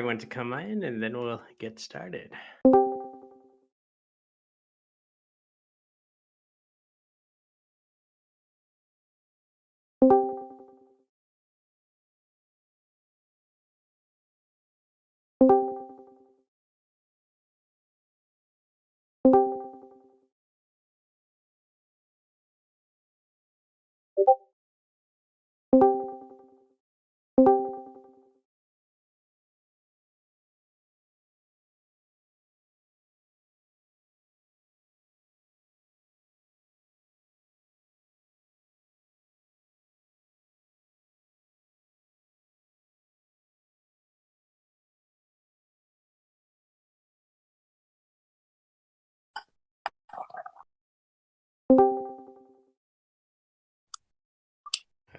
everyone to come in and then we'll get started.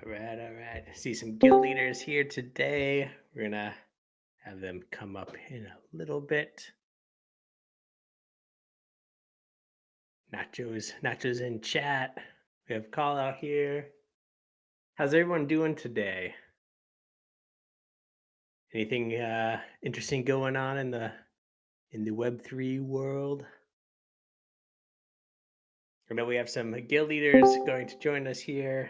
All right. I see some guild leaders here today. We're gonna have them come up in a little bit. Nacho's in chat. We have call out here. How's everyone doing today? Anything interesting going on in the Web3 world? I know we have some guild leaders going to join us here.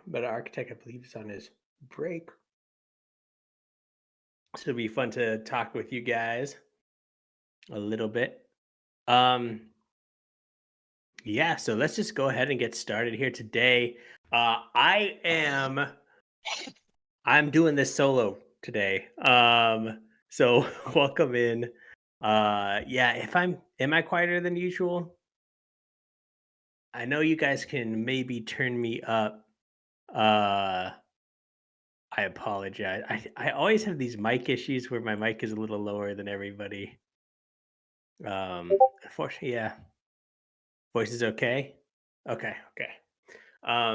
Meta-Architect, I believe, is on his break. So it'll be fun to talk with you guys a little bit. Yeah, so let's just go ahead and get started here today. I'm doing this solo today. So welcome in. Yeah, am I quieter than usual? I know you guys can maybe turn me up. Uh I apologize. I always have these mic issues where my mic is a little lower than everybody. Um Unfortunately, yeah. Voice is okay? Okay.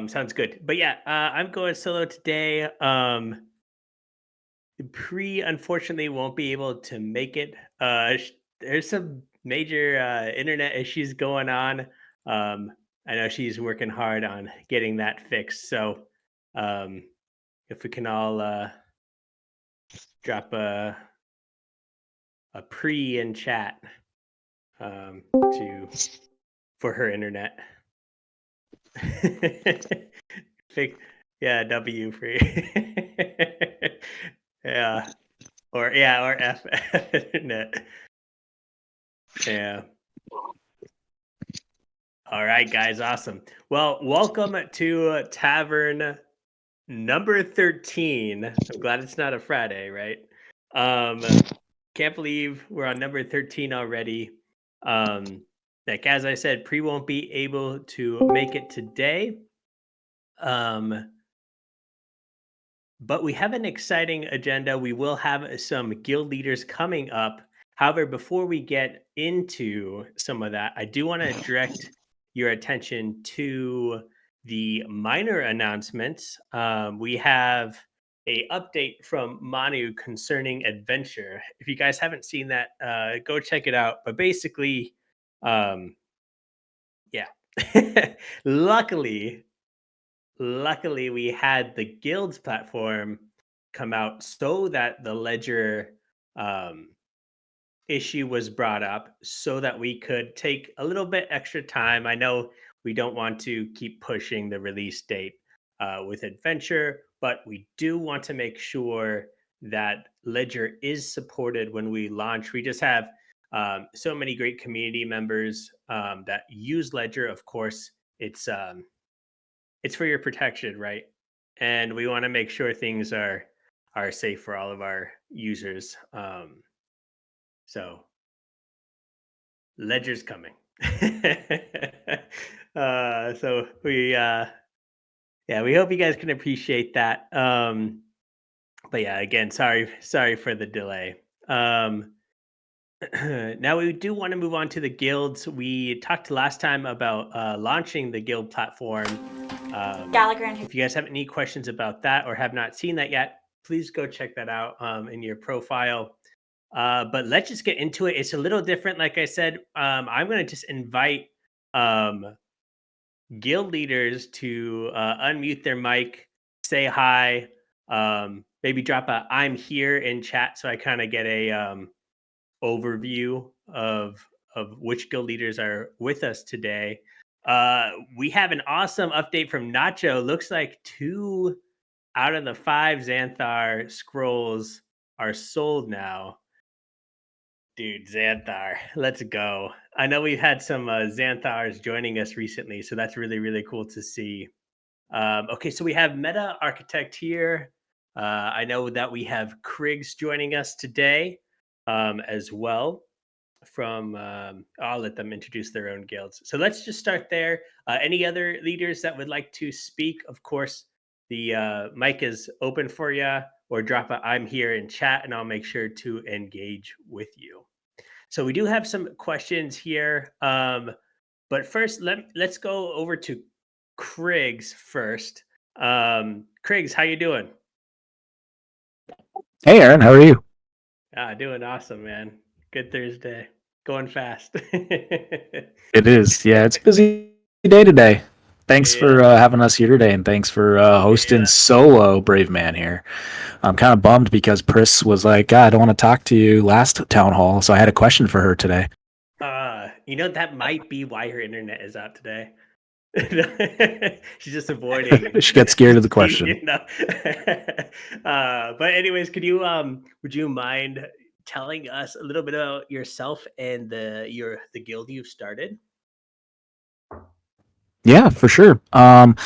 Sounds good. But yeah, I'm going solo today. Unfortunately won't be able to make it. There's some major internet issues going on. I know she's working hard on getting that fixed. So um, if we can all drop a pre in chat to for her internet. Fix, yeah, W for yeah. Or F internet. Yeah. All right, guys, awesome. Well, welcome to Tavern number 13. I'm glad it's not a Friday, right? Can't believe we're on number 13 already. Like as I said, Pre won't be able to make it today. But we have an exciting agenda. We will have some guild leaders coming up. However, before we get into some of that, I do want to direct your attention to the minor announcements. We have a update from Manu concerning adventure. If you guys haven't seen that, go check it out. But basically, um, yeah. luckily, Luckily, we had the guilds platform come out so that the ledger um, issue was brought up so that we could take a little bit extra time. I know we don't want to keep pushing the release date with adventure, but we do want to make sure that ledger is supported when we launch. We just have so many great community members that use ledger. Of course, it's for your protection, right? And we want to make sure things are safe for all of our users. So Ledger's coming. So we yeah, we hope you guys can appreciate that. But yeah, again, sorry for the delay. Now we do want to move on to the guilds. We talked last time about launching the guild platform. Gallagher and If you guys have any questions about that or have not seen that yet, please go check that out in your profile. But let's just get into it. It's a little different. Like I said, I'm going to just invite um, guild leaders to unmute their mic, say hi. maybe drop a "I'm here" in chat so I kind of get a overview of which guild leaders are with us today. We have an awesome update from Nacho. Looks like 2 out of the 5 Xanthar scrolls are sold now. Dude, Xanthar, let's go. I know we've had some Xanthars joining us recently, so that's really, really cool to see. Okay, so we have Meta-Architect here. I know that we have Krigs joining us today as well. I'll let them introduce their own guilds. So let's just start there. Any other leaders that would like to speak? Of course, the mic is open for you, or drop a "I'm here" in chat, and I'll make sure to engage with you. So we do have some questions here, but first let's go over to Krigs first. Krigs, how you doing? Hey, Aaron, how are you? Doing awesome, man. Good Thursday. Going fast. It is. Yeah, it's a busy day today. Thanks Yeah, for having us here today, and thanks for hosting yeah. solo Brave Man here. I'm kind of bummed because Pris was like, "God, I don't want to talk to you last town hall," so I had a question for her today. That might be why her internet is out today. She's just avoiding. She got scared of the question. you know. But anyways, would you mind telling us a little bit about yourself and the guild you've started? Yeah, for sure. I'm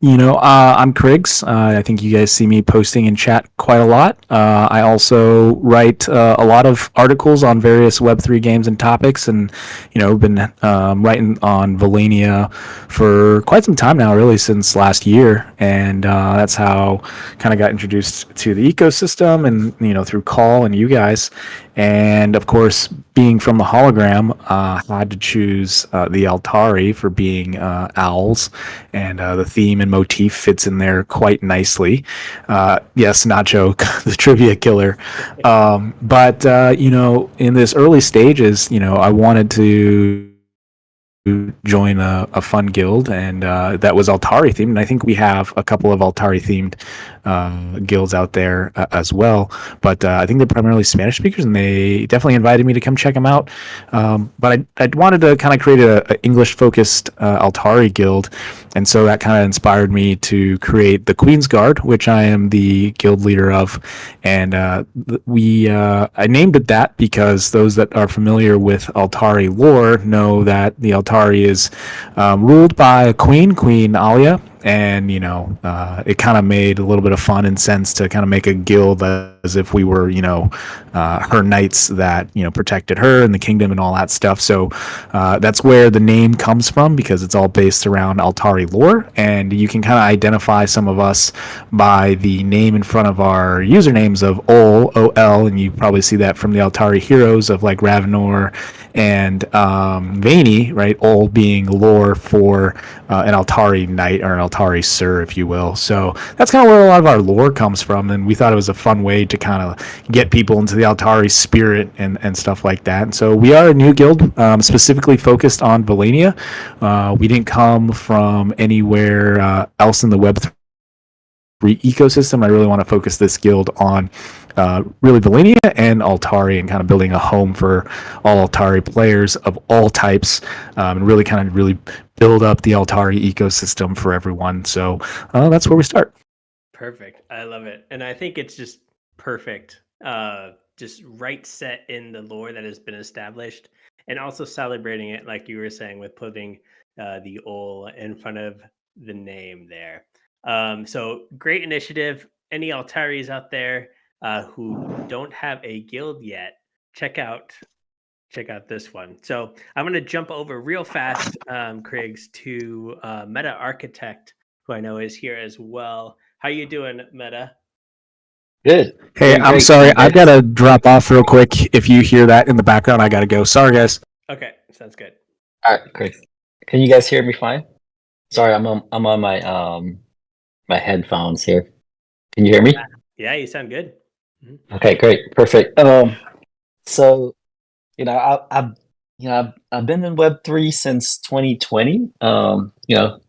Kriggs. I think you guys see me posting in chat quite a lot. I also write a lot of articles on various Web3 games and topics, and been writing on Valannia for quite some time now, really since last year, and that's how kind of got introduced to the ecosystem, and through KHaL and you guys. And of course, being from the hologram, I had to choose the Altari for being owls, and the theme and motif fits in there quite nicely. Yes, Nacho, the trivia killer. But in this early stages, I wanted to join a fun guild, and that was Altari themed. And I think we have a couple of Altari themed guilds out there as well. But I think they're primarily Spanish speakers, and they definitely invited me to come check them out. But I wanted to kind of create a English focused Altari guild, and so that kind of inspired me to create the Queen's Guard, which I am the guild leader of. And I named it that because those that are familiar with Altari lore know that the Altari is ruled by a Queen Alia, and it kind of made a little bit of fun and sense to kind of make a guild as if we were her knights that protected her and the kingdom and all that stuff. So that's where the name comes from, because it's all based around Altari lore, and you can kind of identify some of us by the name in front of our usernames of Ol, and you probably see that from the Altari heroes of like Ravenor and Vayni, right? Ol being lore for an Altari knight or an Altari Sir, if you will. So that's kind of where a lot of our lore comes from, and we thought it was a fun way to kind of get people into the Altari spirit and stuff like that. And so we are a new guild, specifically focused on Valannia. We didn't come from anywhere else in the Web3 ecosystem. I really want to focus this guild on really Valannia and Altari, and kind of building a home for all Altari players of all types, and really build up the Altari ecosystem for everyone. So that's where we start. Perfect. I love it. And I think it's just perfect. Just right set in the lore that has been established, and also celebrating it, like you were saying, with putting the Ol in front of the name there. So great initiative. Any Altaris out there who don't have a guild yet, check out this one. So I'm going to jump over real fast, Kriggs, to Meta-Architect, who I know is here as well. How you doing, Meta? Good. Hey, I'm sorry, I've got to drop off real quick. If you hear that in the background, I got to go. Sorry, guys. Okay, sounds good. All right, great. Can you guys hear me fine? Sorry, I'm on my my headphones here. Can you hear me? Yeah, you sound good. Mm-hmm. Okay, great, perfect. So I've been in Web3 since 2020.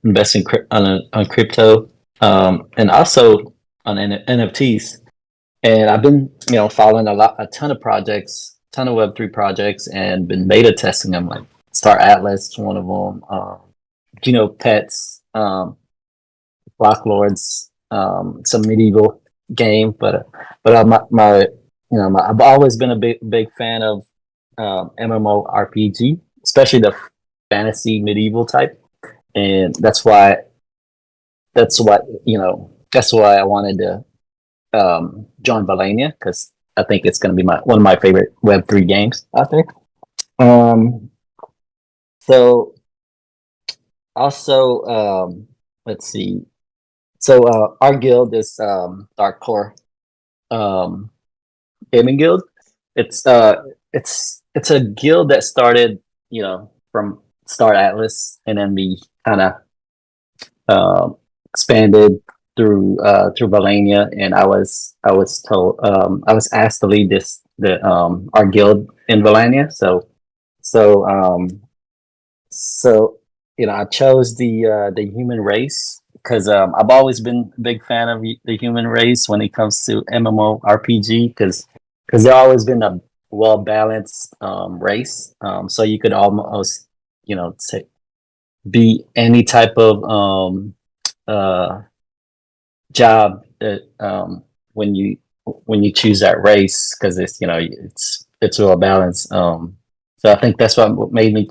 Investing on crypto, and also on NFTs. and I've been following a ton of projects, ton of Web3 projects, and been beta testing them. Like Star Atlas, one of them. Pets, Block Lords, some medieval game, but I've always been a big fan of MMORPG, especially the fantasy medieval type, and that's why I wanted to join Valannia, because I think it's going to be one of my favorite Web3 games out there. So also, let's see. So our guild is Dark Core Gaming Guild. It's a guild that started from Star Atlas, and then we kind of expanded through Valannia, and I was told I was asked to lead our guild in Valannia. So I chose the human race because I've always been a big fan of the human race when it comes to MMORPG, because they've always been a well balanced race. So you could almost say, be any type of job that when you choose that race, because it's well balanced. So I think that's what made me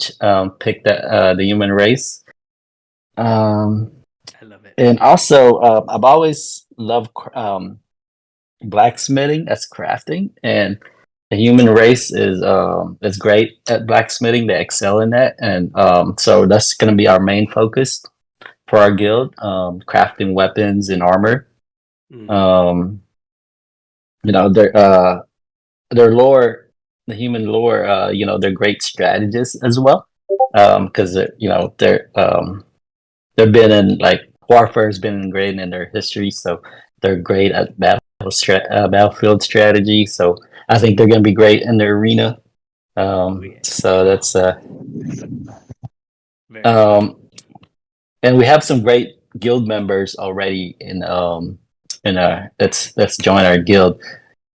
pick the human race. I love it. And also, I've always loved blacksmithing as crafting, and the human race is great at blacksmithing. They excel in that, and so that's going to be our main focus for our guild, crafting weapons and armor. Their lore, the human lore, they're great strategists as well, because they've been in, like, warfare has been ingrained in their history, so they're great at battlefield strategy. So I think they're going to be great in the arena. So that's and we have some great guild members already in let's join our guild.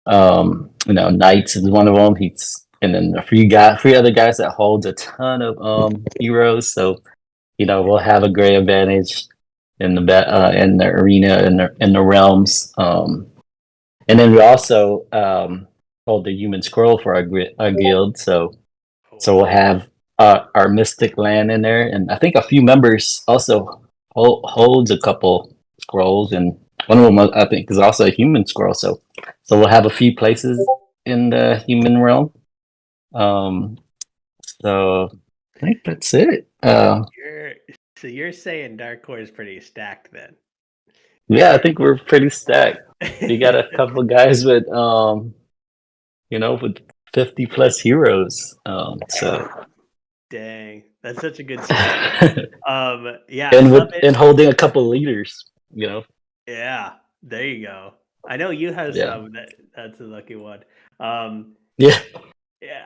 Knights is one of them. And then a few other guys that holds a ton of heroes. So we'll have a great advantage in the arena, in the realms. And then we also hold the human scroll for our guild. So we'll have our mystic land in there, and I think a few members also holds a couple scrolls, and one of them I think is also a human scroll. So we'll have a few places in the human realm. So I think that's it. So you're saying Dark Core is pretty stacked then? Yeah, I think we're pretty stacked. We got a couple of guys with with 50 plus heroes. So dang, that's such a good start. Yeah, and holding a couple leaders. Yeah, there you go. I know you have some. That's a lucky one. Yeah. Yeah,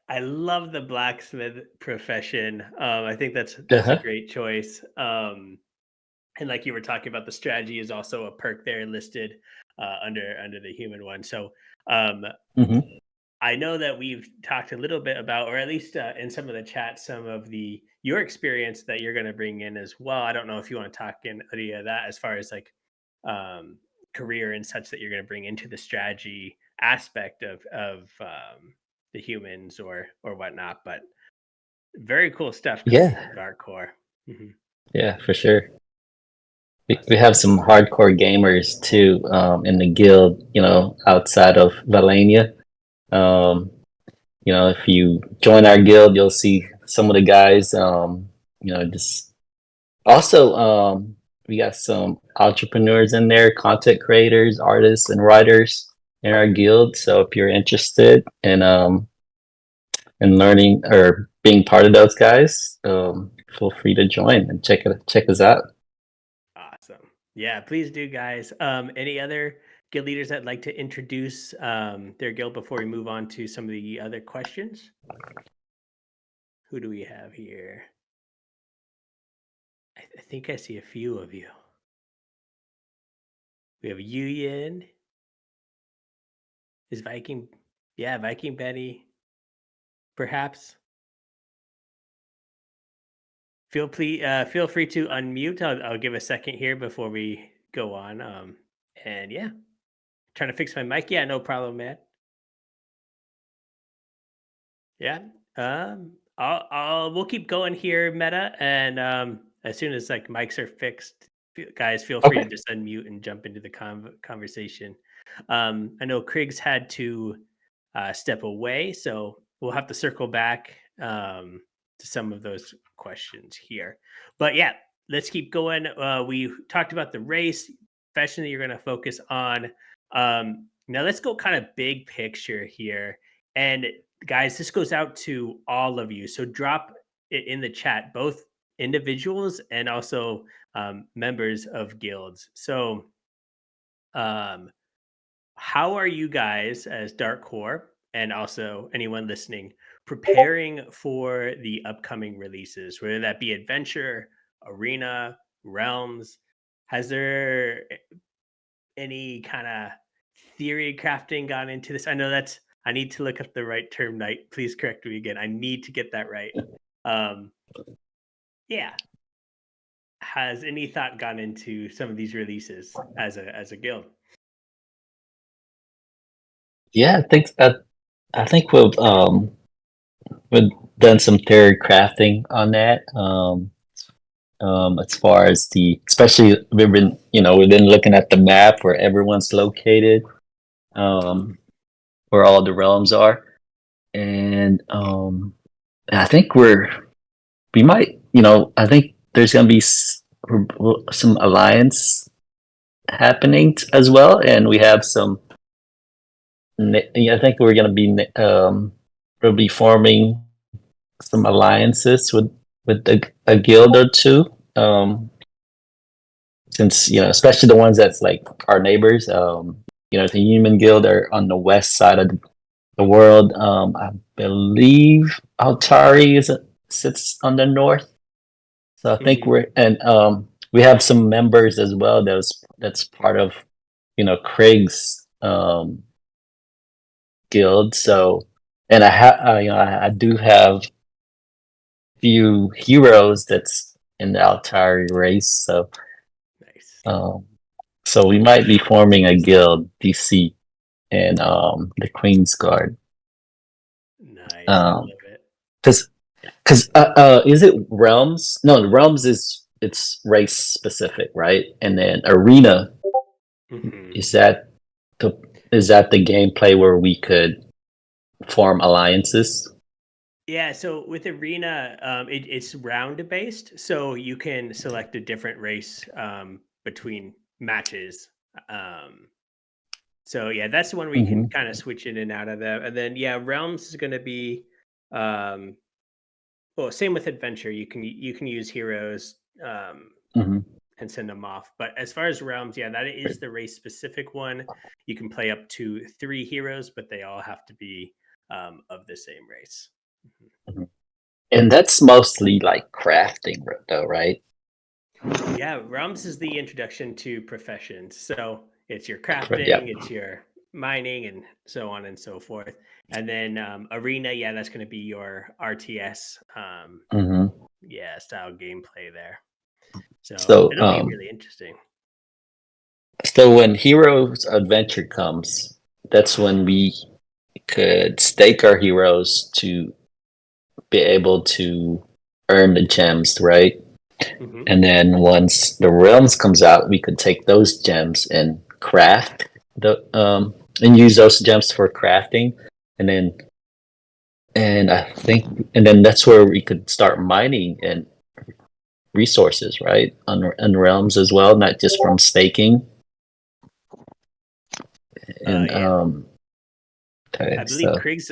I love the blacksmith profession. I think that's a great choice. And like you were talking about, the strategy is also a perk there listed under the human one. So I know that we've talked a little bit about, or at least in some of the chat, some of your experience that you're going to bring in as well. I don't know if you want to talk in any of that as far as like career and such that you're going to bring into the strategy aspect of the humans or whatnot. But very cool stuff coming from Dark Core. Yeah, for sure. We have some hardcore gamers too in the guild, outside of Valannia. If you join our guild, you'll see some of the guys, just also, we got some entrepreneurs in there, content creators, artists, and writers in our guild. So if you're interested in learning or being part of those guys, feel free to join and check us out. Awesome. Yeah, please do, guys. Any other guild leaders that'd like to introduce their guild before we move on to some of the other questions? Who do we have here? I think I see a few of you. We have Yu Yin. is Viking? Yeah, Viking Benny. Perhaps. Feel free to unmute. I'll give a second here before we go on. And yeah, trying to fix my mic. Yeah, no problem, man. Yeah. We'll keep going here, Meta, and as soon as like mics are fixed, guys, feel free to just unmute and jump into the conversation. I know Krigs had to step away, so we'll have to circle back to some of those questions here. But yeah, let's keep going. We talked about the race. Professionally, you're going to focus on. Now let's go kind of big picture here. And guys, this goes out to all of you. So drop it in the chat, both individuals and also members of guilds. So how are you guys as Dark Core and also anyone listening preparing for the upcoming releases, whether that be Adventure, Arena, Realms? Has there any kind of theory crafting gone into this? I know I need to look up the right term, Knight. Please correct me again. I need to get that right. Yeah. Has any thought gone into some of these releases as a guild? Yeah, I think we've done some theory crafting on that. As far as especially we've been looking at the map where everyone's located, where all the realms are, and I think we might, I think there's gonna be some alliance happening as well, and we have some. I think we're gonna be we'll be forming some alliances with a guild or two. Since especially the ones that's like our neighbors. The Human Guild are on the west side of the world. I believe Altari sits on the north. So I think we have some members as well. That's part of Krigs guild. So, and I do have few heroes that's in the Altari race. So, nice. So we might be forming a guild, DC, and the Queen's Guard. Nice, I love it. Because is it Realms? No, the Realms it's race specific, right? And then Arena is that the gameplay where we could form alliances? Yeah, so with Arena, it's round based, so you can select a different race between matches. So yeah, that's the one where you can kind of switch in and out of that. And then Realms is going to be well, same with Adventure. You can use heroes and send them off. But as far as Realms, that is the race specific one. You can play up to 3 heroes, but they all have to be of the same race. And that's mostly like crafting, though, right? Yeah, Realms is the introduction to professions. So it's your crafting, it's your mining, and so on and so forth. And then Arena, that's going to be your RTS, style gameplay there. So it'll be really interesting. So when Heroes Adventure comes, that's when we could stake our heroes to be able to earn the gems, right? And then once the Realms comes out, we could take those gems and craft and use those gems for crafting, and then that's where we could start mining and resources, right? On Realms as well, not just from staking. And I believe Krigs.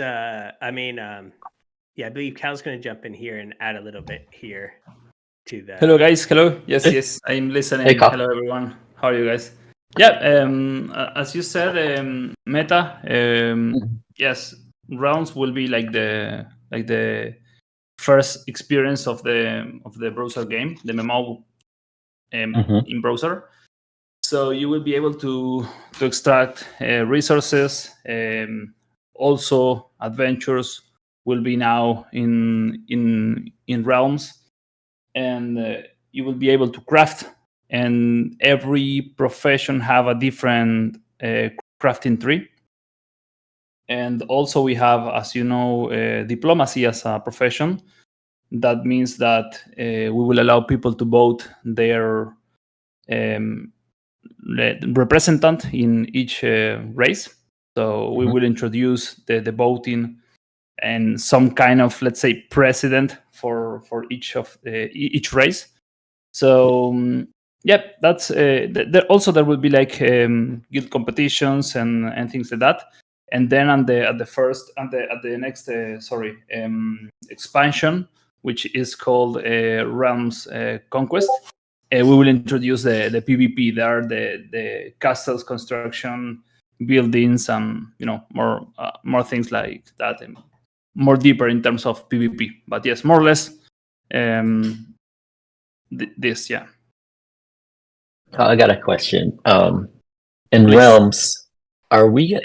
I believe Cal's going to jump in here and add a little bit here to the. Hello, guys. Hello. Yes, I'm listening. Hey, hello, everyone. How are you guys? As you said, Meta. Yes, Rounds will be like the first experience of the browser game, the MMO in browser. So you will be able to extract resources. Also, adventures will be now in realms, and you will be able to craft. And every profession have a different crafting tree. And also we have, as you know, diplomacy as a profession. That means that we will allow people to vote their representative in each race. So we will introduce the voting and some kind of, let's say, president for each of each race. So yep, that's also there will be like guild competitions and things like that. And then at the next expansion, which is called Realms Conquest, we will introduce the PvP. There are the castles construction, buildings, and more things like that, and more deeper in terms of PvP. But yes, more or less this, yeah. I got a question. In Please. Realms, are we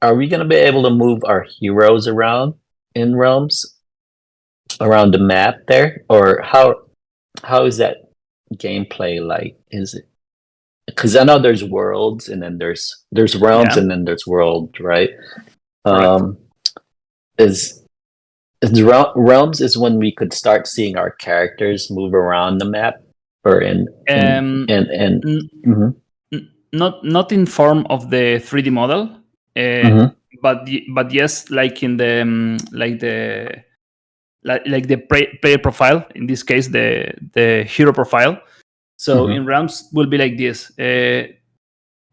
gonna be able to move our heroes around in Realms, around the map there, or how is that gameplay like? Is it, because I know there's worlds and then there's realms, Yeah. and then there's world, right? Correct. Is realms is when we could start seeing our characters move around the map, or not in form of the 3D model, but yes, like in the like the player profile. In this case, the hero profile. So in Realms will be like this.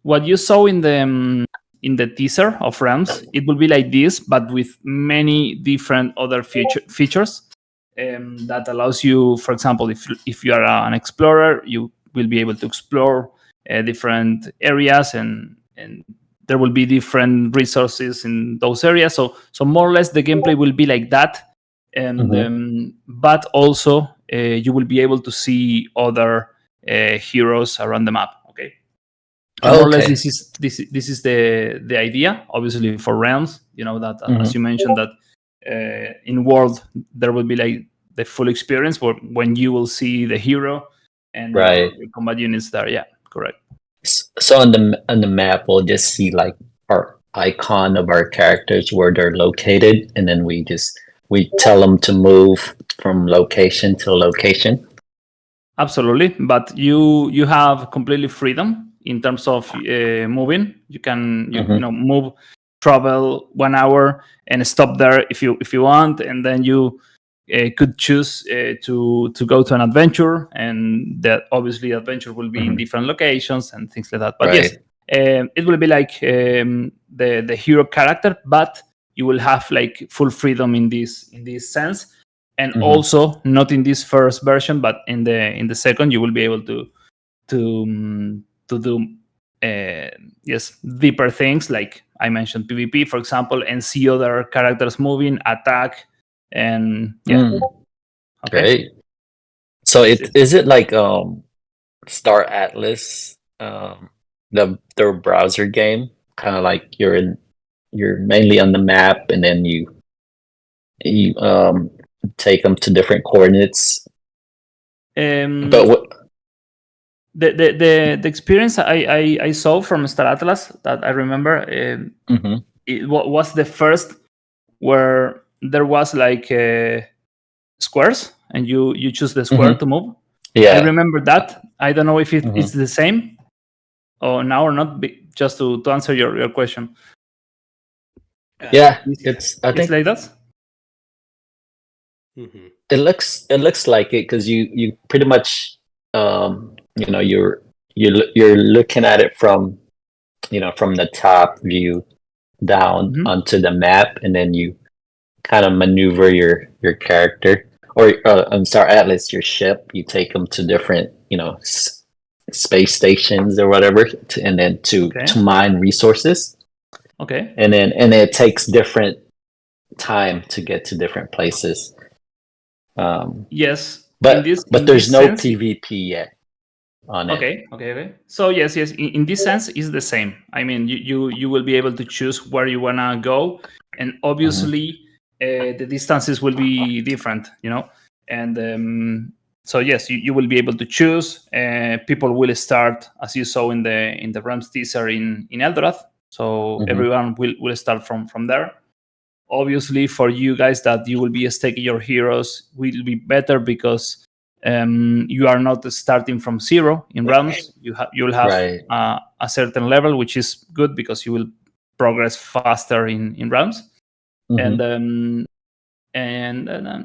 What you saw in the teaser of Realms, it will be like this, but with many different other features that allows you, for example, if you are an explorer, you will be able to explore different areas, and there will be different resources in those areas. So more or less the gameplay will be like that, and but also you will be able to see other heroes around the map. Okay. More or less, this is the idea. Obviously, for Realms, you know that as you mentioned that in World there will be like the full experience when you will see the hero and your combat units there. Yeah, correct. So on the map, we'll just see like our icon of our characters where they're located, and then we tell them to move from location to location. Absolutely, but you have completely freedom in terms of moving. You can move, travel 1 hour and stop there if you want, and then you could choose to go to an adventure, and that obviously adventure will be in different locations and things like that. But yes, it will be like the hero character, but you will have like full freedom in this sense. And also not in this first version, but in the second, you will be able to do deeper things, like I mentioned PvP, for example, and see other characters moving, attack, and yeah. Okay. Great. So is it like Star Atlas, the browser game, kind of like you're mainly on the map, and then you take them to different coordinates. But what the experience I saw from Star Atlas that I remember, it was the first where there was like squares, and you choose the square to move. Yeah, I remember that. I don't know if it's the same or now or not. Just to answer your question. Yeah, I think it's like that. It looks like it, because you pretty much you're looking at it from from the top view down onto the map, and then you kind of maneuver your character, or on Star Atlas, your ship. You take them to different space stations or whatever, to mine resources. Okay. And it takes different time to get to different places. Yes, but there's no PvP yet. on it. Okay. So yes. In this sense, it's the same. I mean, you will be able to choose where you wanna go, and obviously the distances will be different. And so yes, you will be able to choose. People will start, as you saw in the Realms teaser, in Eldorath. So everyone will start from there. Obviously, for you guys that you will be staking your heroes will be better because you are not starting from zero in Realms. You'll have Right. a certain level, which is good because you will progress faster in Realms. And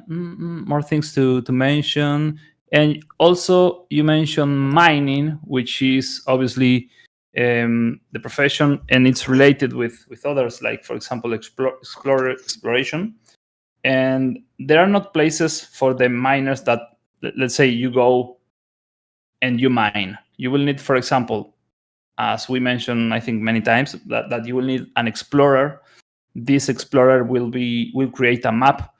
more things to mention. And also, you mentioned mining, which is obviously the profession, and it's related with others, like, for example, exploration. And there are not places for the miners that, let's say, you go and you mine. You will need, for example, as we mentioned, I think many times, that you will need an explorer. This explorer will create a map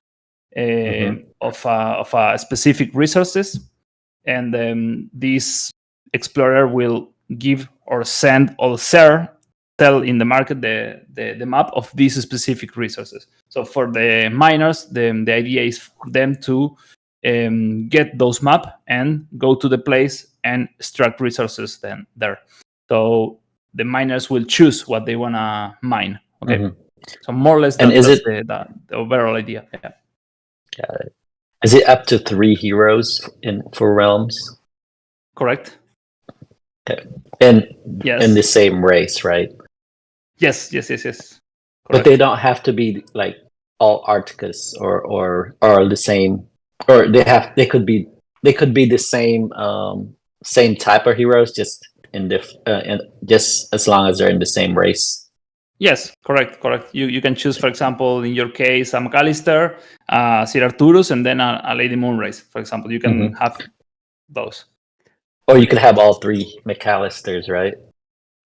of a specific resources, and this explorer will give or send or tell in the market the map of these specific resources. So for the miners, the idea is them to get those map and go to the place and extract resources then there. So the miners will choose what they want to mine. Okay. So more or less And that's is the overall idea. Yeah. Got it. Is it up to 3 heroes for realms? Correct. Okay. And Yes. in the same race, right? Yes. But they don't have to be like all Arcticus or the same, or they could be the same type of heroes, just just as long as they're in the same race. Yes, correct. You can choose, for example, in your case, a McAllister, Sir Arturus, and then a Lady Moonrise, for example. You can have those. Or you could have all 3 McAllisters, right?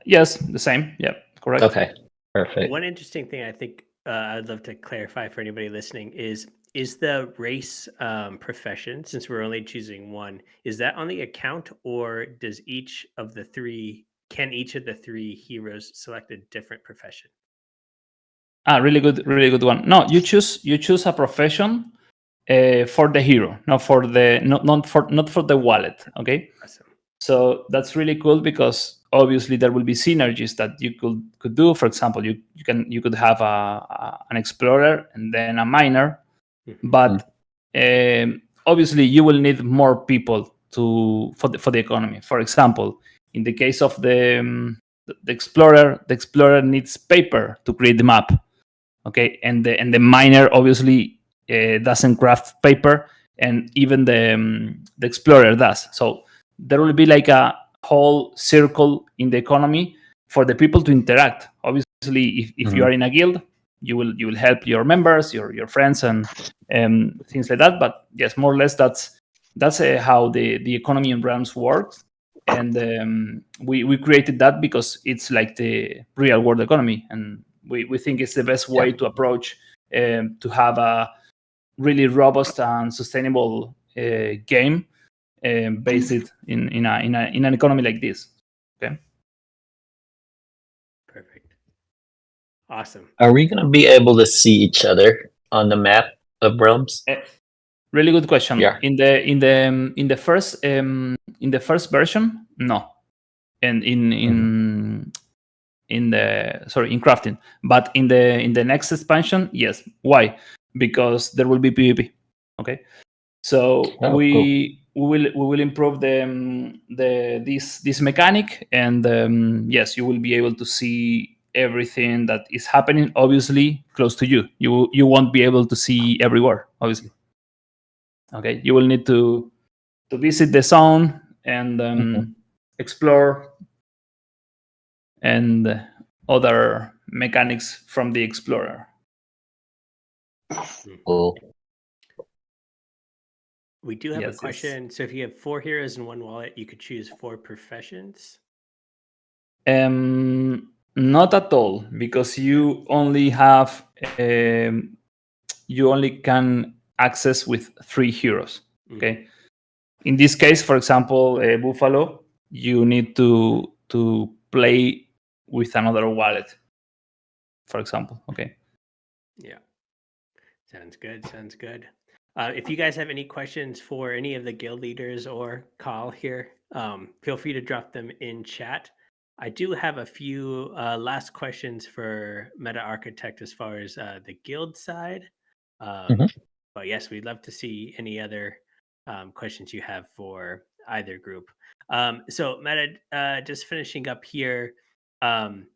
Yes, the same. Yeah, correct. Okay, perfect. One interesting thing I think I'd love to clarify for anybody listening is the race profession, since we're only choosing one, is that on the account, or does each of the 3 heroes select a different profession? Really good one. No, you choose a profession for the hero, not for the wallet. Okay. Awesome. So that's really cool because obviously there will be synergies that you could do. For example, you could have an explorer and then a miner, but obviously you will need more people for the economy. For example, in the case of the explorer needs paper to create the map. Okay, and the miner obviously doesn't craft paper, and even the explorer does. So there will be like a whole circle in the economy for the people to interact. Obviously, if you are in a guild, you will help your members, your friends, and things like that. But yes, more or less that's how the economy in realms works. And we created that because it's like the real world economy, and we think it's the best way to approach to have a really robust and sustainable game based in an economy like this. Okay. Perfect. Awesome. Are we going to be able to see each other on the map of realms? Really good question. Yeah. In the first version, no. And in crafting, but in the next expansion, yes. Why? Because there will be PvP. Okay. So we will improve this mechanic, and yes, you will be able to see everything that is happening. Obviously, close to you. You won't be able to see everywhere. Obviously. Okay. You will need to visit the zone and explore and other mechanics from the explorer. Cool. We do have a question. So if you have 4 heroes in one wallet, you could choose 4 professions? Not at all, because you only have you only can access with 3 heroes. Okay. In this case, for example, Bufalø you need to play with another wallet, for example. Okay. Yeah. Sounds good. Sounds good. If you guys have any questions for any of the guild leaders or KHaL here, feel free to drop them in chat. I do have a few last questions for Meta-Architect as far as the guild side. Mhm. But yes, we'd love to see any other questions you have for either group. So Meta, just finishing up here. From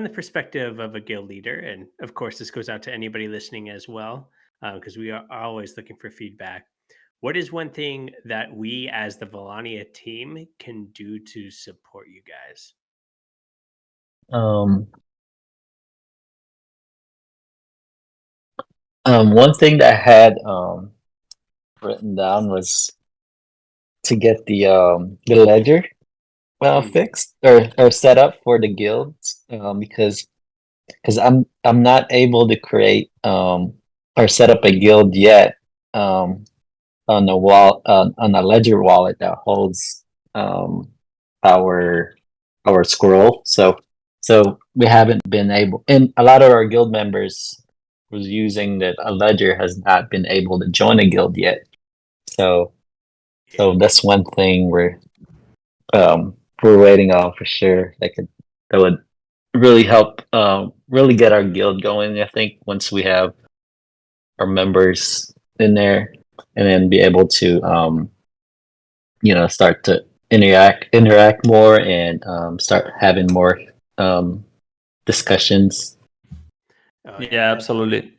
the perspective of a guild leader, and of course, this goes out to anybody listening as well, because we are always looking for feedback. What is one thing that we as the Valannia team can do to support you guys? One thing that I had written down was to get the ledger fixed or set up for the guilds, because I'm not able to create or set up a guild yet on a ledger wallet that holds our scroll. So we haven't been able, and a lot of our guild members was using that a ledger has not been able to join a guild yet. So that's one thing we're waiting on for sure. That would really help really get our guild going. I think once we have our members in there, and then be able to start to interact more and start having more discussions. Oh, Yeah, absolutely.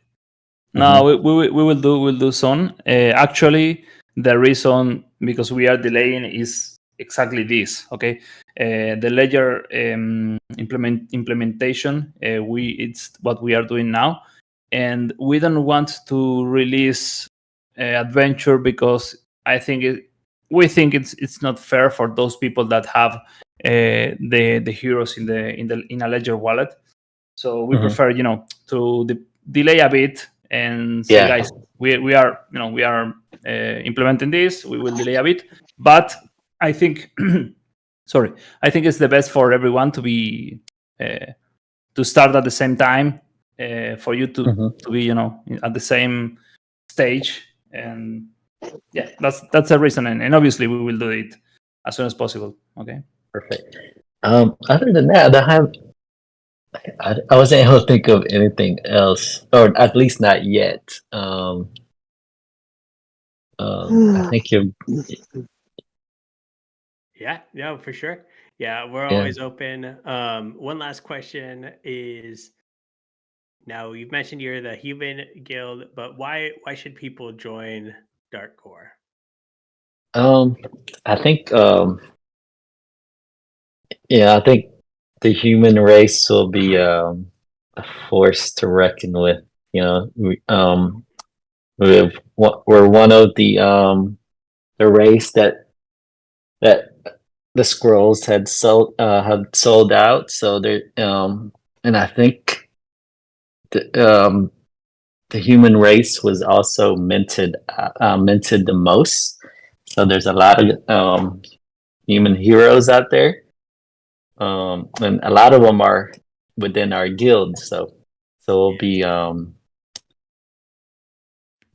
Mhm. No, we'll do soon. Actually, the reason because we are delaying is exactly this. Okay, the ledger implementation. It's what we are doing now, and we don't want to release adventure because we think it's not fair for those people that have the heroes in a ledger wallet. So we Mhm. prefer to delay a bit and say, Yeah. guys, we are implementing this. We will delay a bit, but I think sorry, I think it's the best for everyone to be to start at the same time, for you to be at the same stage, and yeah, that's the reason, and obviously we will do it as soon as possible. Okay. Perfect. Other than that, I wasn't able to think of anything else, or at least not yet. I think you. Yeah, no, for sure. Yeah, we're Yeah. always open. One last question is, now you've mentioned you're the human guild, but why should people join Dark Core? I think I think the human race will be a force to reckon with. We're one of the race that the scrolls had sold out. So and I think the human race was also minted the most. So there's a lot of human heroes out there, and a lot of them are within our guild. So we'll be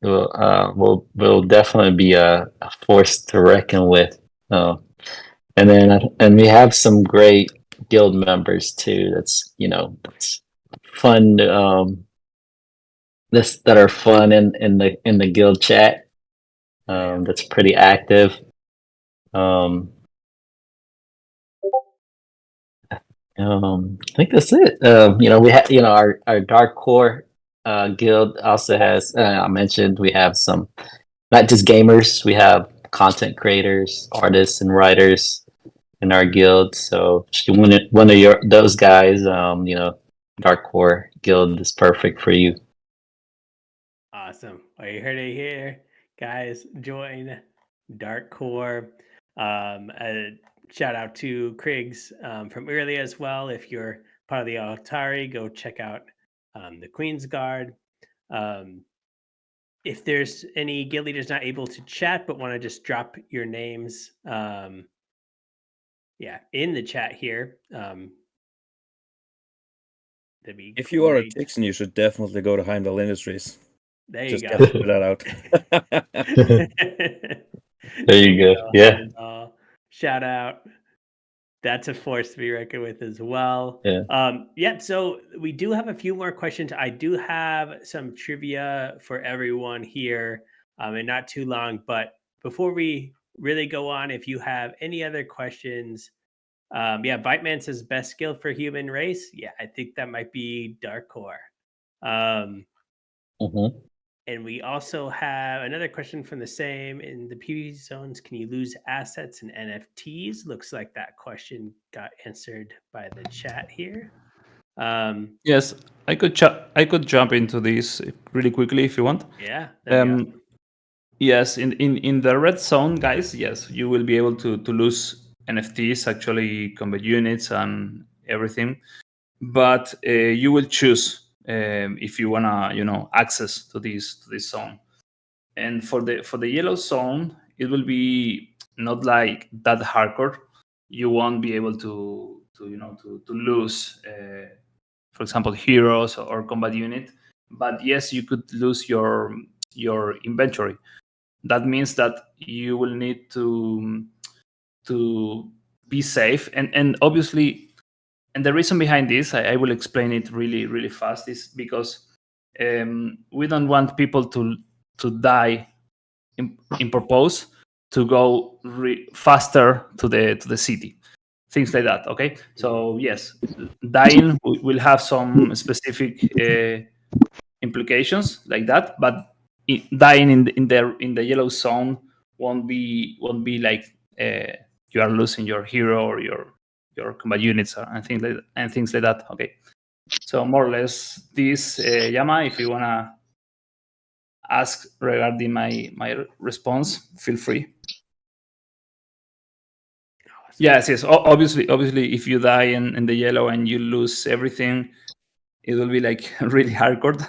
we'll definitely be a force to reckon with. And we have some great guild members too. That's fun. That are fun in the guild chat. That's pretty active. I think that's it. We have our Dark Core guild also has. I mentioned we have some, not just gamers. We have content creators, artists, and writers in our guild. So if you want one of those guys, Dark Core guild is perfect for you. Awesome. Well, you heard it here, guys. Join Dark Core. A shout out to Krigs from earlier as well. If you're part of the Altari, go check out the Queen's Guard. If there's any guild leaders not able to chat but want to just drop your names in the chat here. That'd be If you are a great. Texan, you should definitely go to Heimdall Industries. There you Just go. gotta put that out. There you go. Yeah. Shout out. That's a force to be reckoned with as well. Yeah. So we do have a few more questions. I do have some trivia for everyone here, and not too long. But before we really go on, if you have any other questions, Viteman says best skill for human race. Yeah, I think that might be Dark Core. Mm-hmm. And we also have another question from the same. In the PvP zones, can you lose assets and NFTs? Looks like that question got answered by the chat here. Yes, I could jump into this really quickly if you want. Yeah. That'd be awesome. Yes, in the red zone, guys, yes, you will be able to lose NFTs, actually combat units and everything. But you will choose if you wanna, access to this zone. And for the yellow zone, it will be not like that hardcore. You won't be able to lose, for example, heroes or combat unit. But yes, you could lose your inventory. That means that you will need to be safe, and obviously, and the reason behind this, I will explain it really really fast, is because we don't want people to die in purpose to go faster to the city, things like that. Okay, so yes, dying will have some specific implications like that, but dying in the yellow zone won't be like you are losing your hero or your combat units and things like that. Okay, so more or less this, Yama, if you wanna ask regarding my response, feel free. Yes. Obviously, if you die in the yellow and you lose everything, it will be like really hardcore.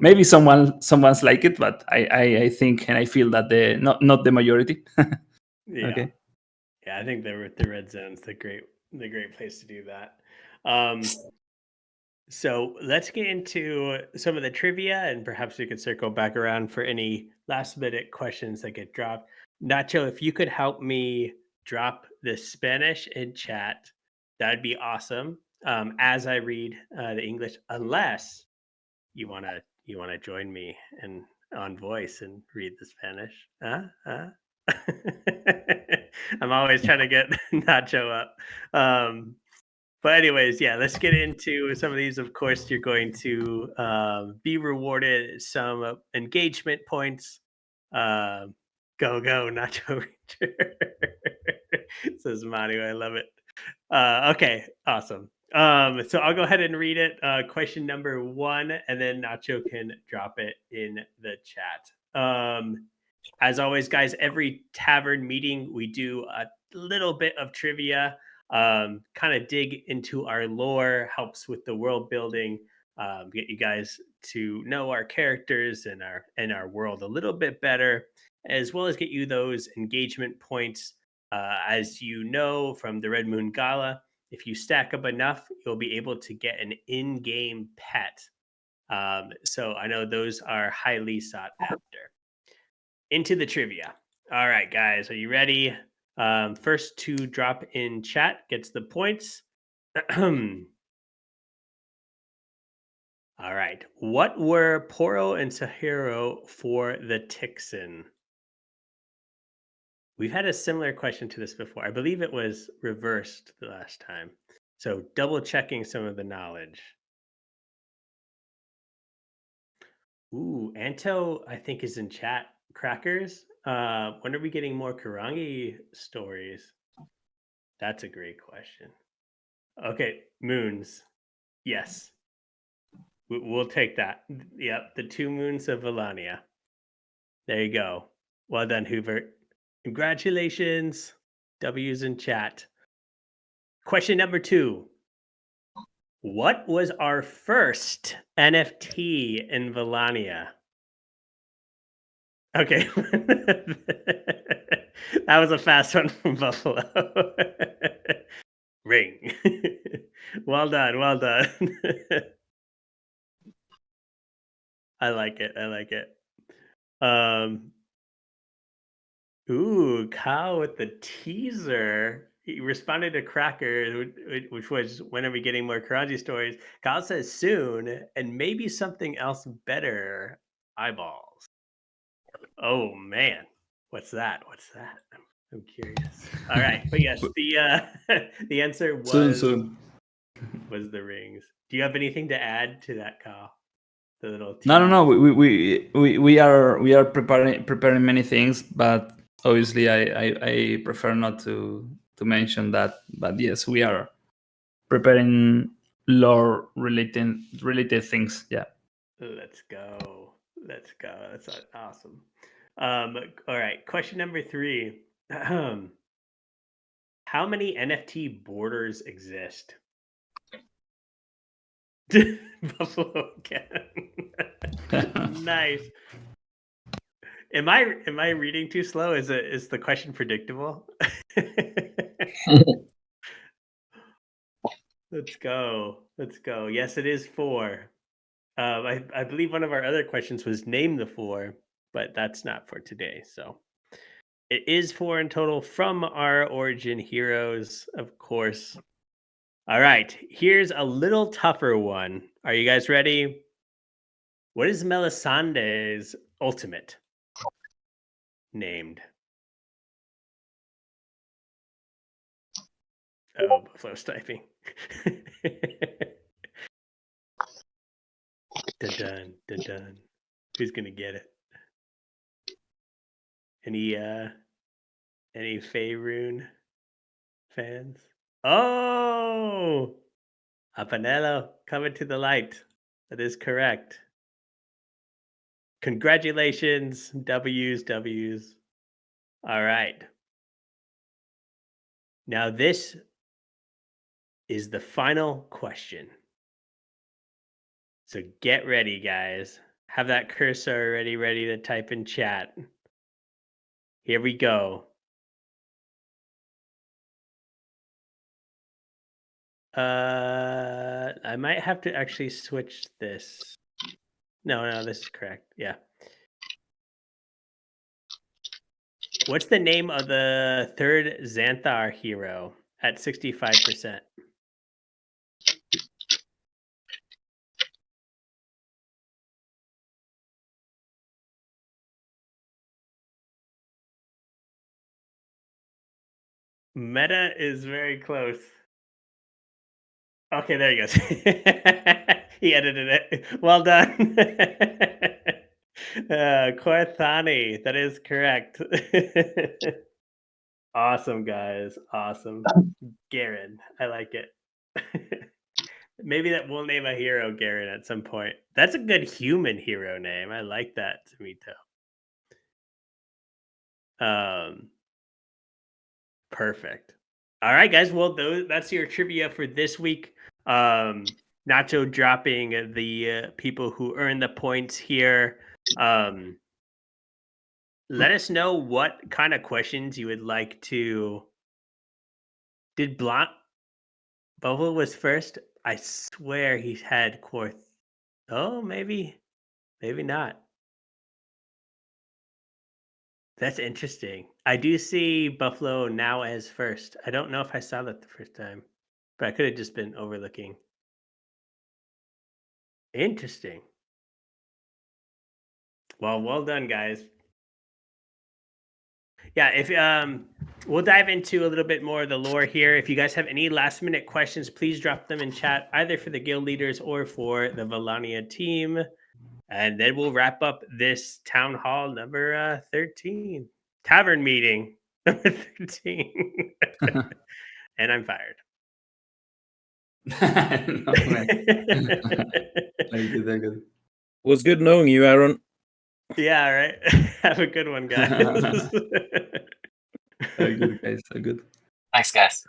Maybe someone's like it, but I think and I feel that not the majority. Yeah. Okay. Yeah, I think the red zone's the great place to do that. So let's get into some of the trivia, and perhaps we could circle back around for any last minute questions that get dropped. Nacho, if you could help me drop the Spanish in chat, that'd be awesome. As I read the English, unless you wanna join me and on voice and read the Spanish. I'm always trying to get Nacho up. But anyways, let's get into some of these. Of course, you're going to be rewarded some engagement points. Go Nacho Ranger, says Manu. I love it. Okay, awesome. So I'll go ahead and read it. Question number 1, and then Nacho can drop it in the chat. As always, guys, every tavern meeting we do a little bit of trivia. Kind of dig into our lore, helps with the world building, get you guys to know our characters and our world a little bit better, as well as get you those engagement points. As you know from the Red Moon Gala, if you stack up enough, you'll be able to get an in-game pet. So I know those are highly sought after. Into the trivia. All right, guys, are you ready? First to drop in chat gets the points. All right. What were Poro and Sahiro for the Tixan? We've had a similar question to this before. I believe it was reversed the last time. So double checking some of the knowledge. Ooh, Anto, I think, is in chat. Crackers. When are we getting more Karangi stories? That's a great question. Okay, moons. Yes. We'll take that. Yep, the 2 moons of Valannia. There you go. Well done, Hoover. Congratulations. W's in chat. Question number 2. What was our first NFT in Valannia? Okay. That was a fast one from Buffalo. Ring. Well done. Well done. I like it. I like it. Ooh, Kyle with the teaser. He responded to Cracker, which was, when are we getting more Karaji stories? Kyle says soon, and maybe something else better. Eyeballs. Oh man, what's that? What's that? I'm curious. All right, but yes, the answer Soon. was the rings. Do you have anything to add to that, Kyle? The little No. We are preparing many things, but obviously I prefer not to mention that. But yes, we are preparing lore related things. Yeah. Let's go. Let's go. That's awesome. All right. Question number 3. How many NFT borders exist? Buffalo again. Nice. Am I reading too slow? Is the question predictable? Let's go. Let's go. Yes, it is 4. I believe one of our other questions was name the 4, but that's not for today. So it is 4 in total from our origin heroes, of course. All right, here's a little tougher one. Are you guys ready? What is Melisandre's ultimate named? Oh, Buffalo's typing. Dun dun dun. Who's gonna get it? Any Faerun fans? Oh, Apanello coming to the light. That is correct. Congratulations, W's. All right. Now this is the final question. So get ready, guys. Have that cursor already ready to type in chat. Here we go. I might have to actually switch this. No, this is correct. Yeah. What's the name of the third Xanthar hero at 65%? Meta is very close. Okay, there he goes. He edited it. Well done. Korthani, that is correct. Awesome, guys. Awesome. Garen, I like it. Maybe that we'll name a hero Garen at some point. That's a good human hero name. I like that, Tomito. Perfect. All right, guys. Well, that's your trivia for this week. Nacho dropping the people who earn the points here. Let us know what kind of questions you would like to. Did Bubble was first? I swear he had Quarth. Oh, maybe not. That's interesting. I do see Buffalo now as first. I don't know if I saw that the first time, but I could have just been overlooking. Interesting. Well done, guys. Yeah, if we'll dive into a little bit more of the lore here. If you guys have any last minute questions, please drop them in chat, either for the guild leaders or for the Valannia team. And then we'll wrap up this town hall number 13. Tavern meeting number 13. And I'm fired. No, man. Very good. Was good knowing you, Aaron. Yeah, right. Have a good one, guys. Very good, guys. Very good. Thanks, guys.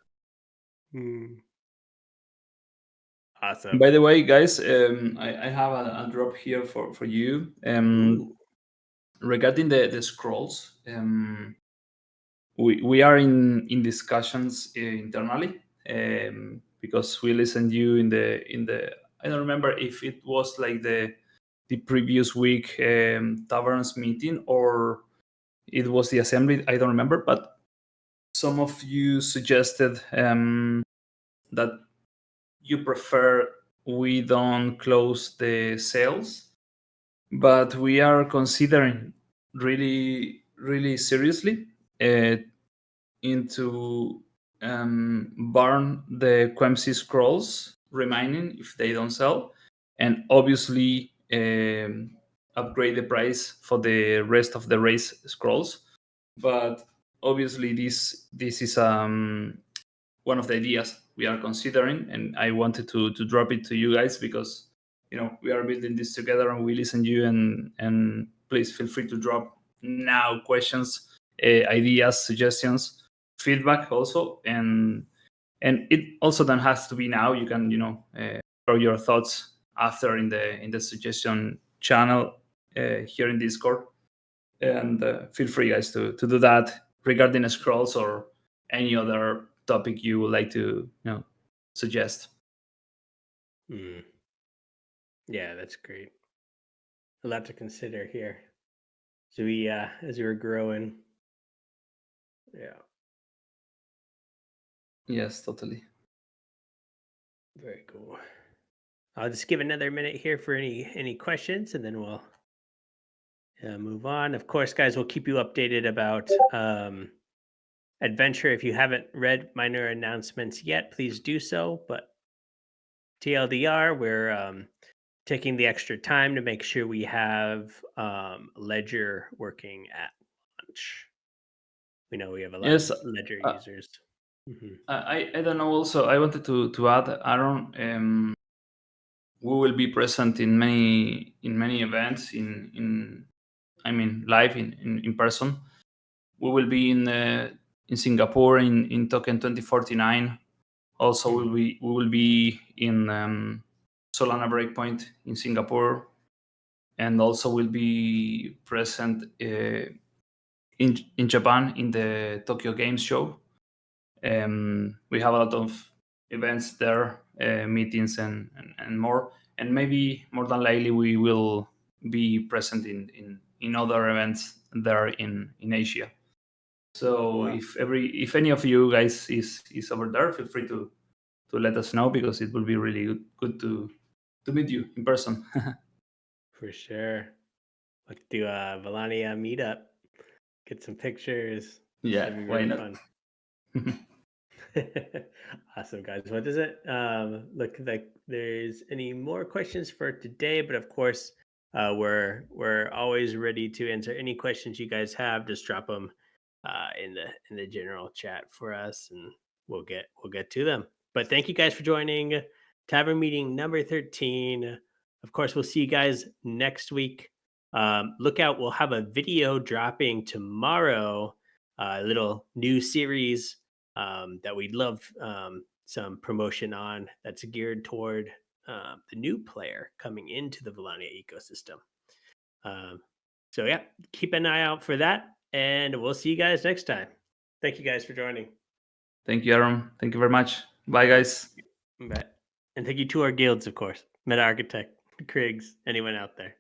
Awesome. By the way, guys, I have a drop here for you. Regarding the scrolls, we are in discussions internally, because we listened you in the I don't remember if it was like the previous week taverns meeting or it was the assembly. I don't remember, but some of you suggested that you prefer we don't close the sales, but we are considering really seriously into burn the Quemsi scrolls remaining if they don't sell, and obviously upgrade the price for the rest of the race scrolls. But obviously this is one of the ideas we are considering, and I wanted to drop it to you guys because we are building this together and we listen to you, and please feel free to drop now questions, ideas, suggestions, feedback also, and it also then has to be now. You can throw your thoughts after in the suggestion channel here in Discord, and feel free guys to do that regarding scrolls or any other topic you would like to suggest. Yeah, that's great. A lot to consider here. So we as we were growing. Yeah. Yes, totally. Very cool. I'll just give another minute here for any questions, and then we'll move on. Of course, guys, we'll keep you updated about Adventure. If you haven't read minor announcements yet, please do so. But TLDR, we're taking the extra time to make sure we have Ledger working at launch. We know we have a lot Yes, of Ledger users. I don't know. Also, I wanted to add, Aaron. We will be present in many events in I mean live in person. We will be in Singapore in Token 2049. Also, we will be in Solana Breakpoint in Singapore, and also will be present in Japan in the Tokyo Games Show. We have a lot of events there, meetings and more, and maybe more than likely we will be present in other events there in Asia. So if any of you guys is over there, feel free to let us know, because it will be really good to meet you in person. For sure. Let's do a Valannia meetup. Get some pictures. Yeah, That'd be why really not? fun. Awesome, guys. What does it look like? There's any more questions for today? But of course, we're always ready to answer any questions you guys have. Just drop them in the general chat for us, and we'll get to them. But thank you guys for joining Tavern Meeting number 13. Of course, we'll see you guys next week. Look out! We'll have a video dropping tomorrow. A little new series that we'd love some promotion on, that's geared toward the new player coming into the Valannia ecosystem. So yeah, keep an eye out for that, and we'll see you guys next time. Thank you guys for joining. Thank you, Aaron. Thank you very much. Bye, guys. Bye. And thank you to our guilds, of course, Meta-Architect, Krigs, anyone out there.